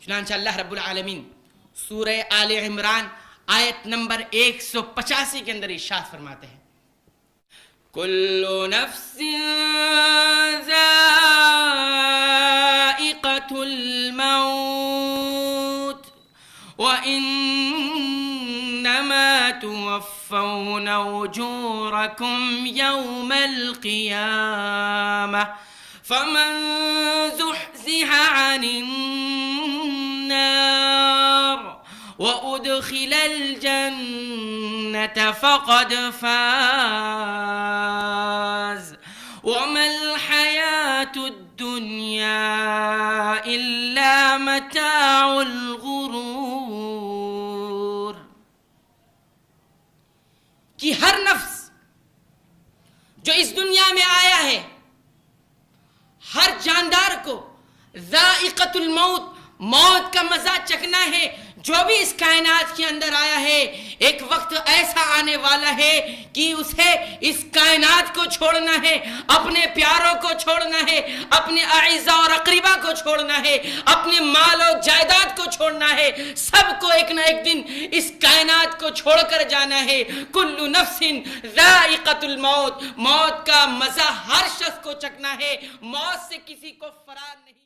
चुनांचे अल्लाह रब्बुल आलमीन सूरह आले इमरान आयत नंबर 185 के अंदर इरशाद फरमाते हैं, कुल्लु नफ्सिन ज़ाइक़तुल मौत व इन्नमा तुवफ़्फ़ौना उजूरकुम यौमल क़ियामह फमन ज़ुहज़िहा अनिन नार व उदखिलल जन्नत फ़क़द फ़ाज़ वमल हयातुद दुनिया इल्ला मताउल गुरूर। कि हर नफ्स जो इस दुनिया में आया है, हर जानदार को ज़ाइक़तुल मौत, मौत का मजा चखना है। जो भी इस कायनात के अंदर आया है, एक वक्त ऐसा आने वाला है कि उसे इस कायनात को छोड़ना है, अपने प्यारों को छोड़ना है, अपने आइज़ा और अक़रीबा को छोड़ना है, अपने माल और जायदाद को छोड़ना है। सबको एक ना एक दिन इस कायनात को छोड़कर जाना है। कुल्लु नफ्सिन ज़ाइक़तुल मौत, मौत का मजा हर शख्स को चखना है। मौत से किसी को फरार नहीं।